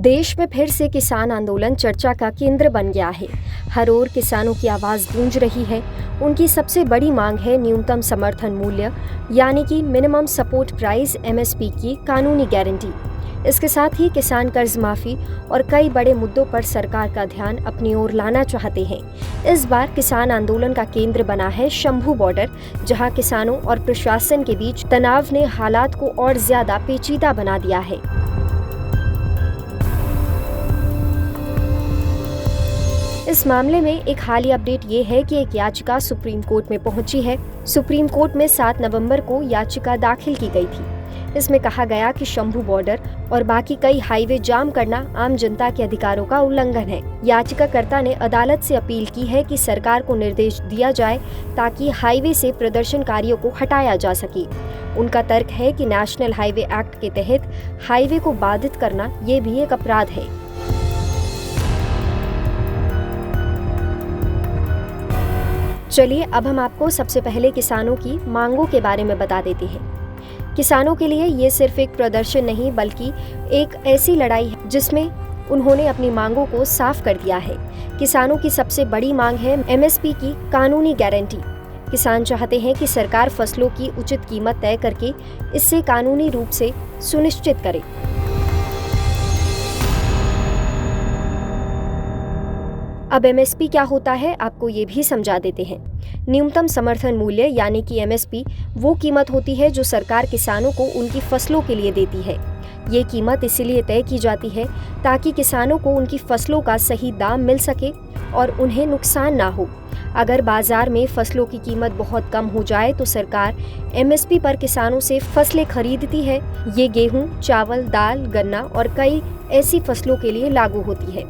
देश में फिर से किसान आंदोलन चर्चा का केंद्र बन गया है। हर ओर किसानों की आवाज़ गूंज रही है। उनकी सबसे बड़ी मांग है न्यूनतम समर्थन मूल्य यानी कि मिनिमम सपोर्ट प्राइस (MSP) की कानूनी गारंटी। इसके साथ ही किसान कर्ज माफी और कई बड़े मुद्दों पर सरकार का ध्यान अपनी ओर लाना चाहते हैं। इस बार किसान आंदोलन का केंद्र बना है शंभू बॉर्डर, जहां किसानों और प्रशासन के बीच तनाव ने हालात को और ज्यादा पेचीदा बना दिया है। इस मामले में एक हालिया अपडेट ये है कि एक याचिका सुप्रीम कोर्ट में पहुंची है। सुप्रीम कोर्ट में 7 नवंबर को याचिका दाखिल की गई थी। इसमें कहा गया कि शंभू बॉर्डर और बाकी कई हाईवे जाम करना आम जनता के अधिकारों का उल्लंघन है। याचिकाकर्ता ने अदालत से अपील की है कि सरकार को निर्देश दिया जाए ताकि हाईवे से प्रदर्शनकारियों को हटाया जा सके। उनका तर्क है कि नेशनल हाईवे एक्ट के तहत हाईवे को बाधित करना ये भी एक अपराध है। चलिए अब हम आपको सबसे पहले किसानों की मांगों के बारे में बता देते हैं। किसानों के लिए ये सिर्फ एक प्रदर्शन नहीं बल्कि एक ऐसी लड़ाई है जिसमें उन्होंने अपनी मांगों को साफ कर दिया है। किसानों की सबसे बड़ी मांग है MSP की कानूनी गारंटी। किसान चाहते हैं कि सरकार फसलों की उचित कीमत तय करके इससे कानूनी रूप से सुनिश्चित करे। अब MSP क्या होता है आपको ये भी समझा देते हैं। न्यूनतम समर्थन मूल्य यानी कि MSP वो कीमत होती है जो सरकार किसानों को उनकी फसलों के लिए देती है। ये कीमत इसीलिए तय की जाती है ताकि किसानों को उनकी फसलों का सही दाम मिल सके और उन्हें नुकसान ना हो। अगर बाजार में फसलों की कीमत बहुत कम हो जाए तो सरकार MSP पर किसानों से फसलें खरीदती है। ये गेहूं, चावल, दाल, गन्ना और कई ऐसी फसलों के लिए लागू होती है।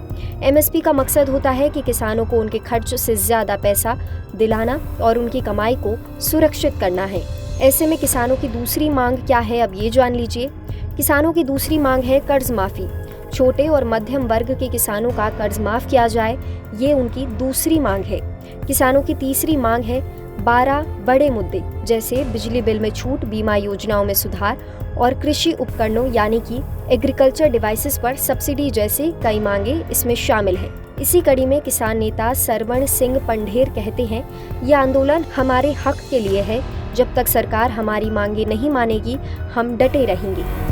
MSP का मकसद होता है कि किसानों को उनके खर्च से ज्यादा पैसा दिलाना और उनकी कमाई को सुरक्षित करना है। ऐसे में किसानों की दूसरी मांग क्या है, अब ये जान लीजिए। किसानों की दूसरी मांग है कर्ज माफी। छोटे और मध्यम वर्ग के किसानों का कर्ज माफ किया जाए, ये उनकी दूसरी मांग है। किसानों की तीसरी मांग है 12 बड़े मुद्दे, जैसे बिजली बिल में छूट, बीमा योजनाओं में सुधार और कृषि उपकरणों यानी कि एग्रीकल्चर डिवाइसेस पर सब्सिडी जैसे कई मांगे इसमें शामिल हैं। इसी कड़ी में किसान नेता सरवण सिंह पंढेर कहते हैं, ये आंदोलन हमारे हक के लिए है। जब तक सरकार हमारी मांगे नहीं मानेगी, हम डटे रहेंगे।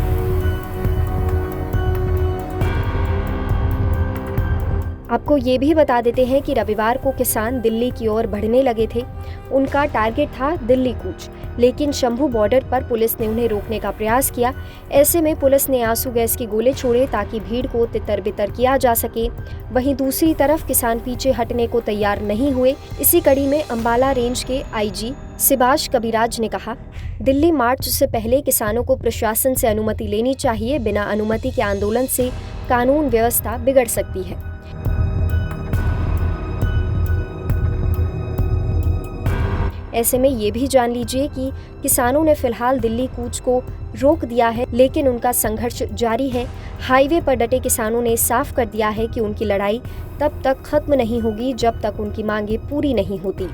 आपको ये भी बता देते हैं कि रविवार को किसान दिल्ली की ओर बढ़ने लगे थे। उनका टारगेट था दिल्ली कूच, लेकिन शंभू बॉर्डर पर पुलिस ने उन्हें रोकने का प्रयास किया। ऐसे में पुलिस ने आंसू गैस के गोले छोड़े ताकि भीड़ को तितर-बितर किया जा सके। वहीं दूसरी तरफ किसान पीछे हटने को तैयार नहीं हुए। इसी कड़ी में अंबाला रेंज के IG सिबाश कविराज ने कहा, दिल्ली मार्च से पहले किसानों को प्रशासन से अनुमति लेनी चाहिए। बिना अनुमति के आंदोलन से कानून व्यवस्था बिगड़ सकती है। ऐसे में ये भी जान लीजिए कि किसानों ने फिलहाल दिल्ली कूच को रोक दिया है, लेकिन उनका संघर्ष जारी है। हाईवे पर डटे किसानों ने साफ कर दिया है कि उनकी लड़ाई तब तक खत्म नहीं होगी जब तक उनकी मांगे पूरी नहीं होती।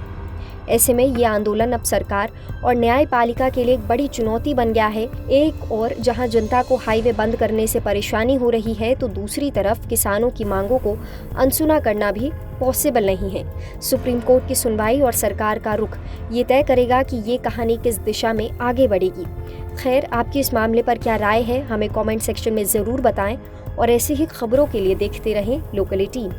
ऐसे में ये आंदोलन अब सरकार और न्यायपालिका के लिए एक बड़ी चुनौती बन गया है। एक और जहां जनता को हाईवे बंद करने से परेशानी हो रही है, तो दूसरी तरफ किसानों की मांगों को अनसुना करना भी पॉसिबल नहीं है। सुप्रीम कोर्ट की सुनवाई और सरकार का रुख ये तय करेगा कि ये कहानी किस दिशा में आगे बढ़ेगी। खैर, आपकी इस मामले पर क्या राय है, हमें कमेंट सेक्शन में ज़रूर बताएं और ऐसी ही खबरों के लिए देखते रहें लोकल18।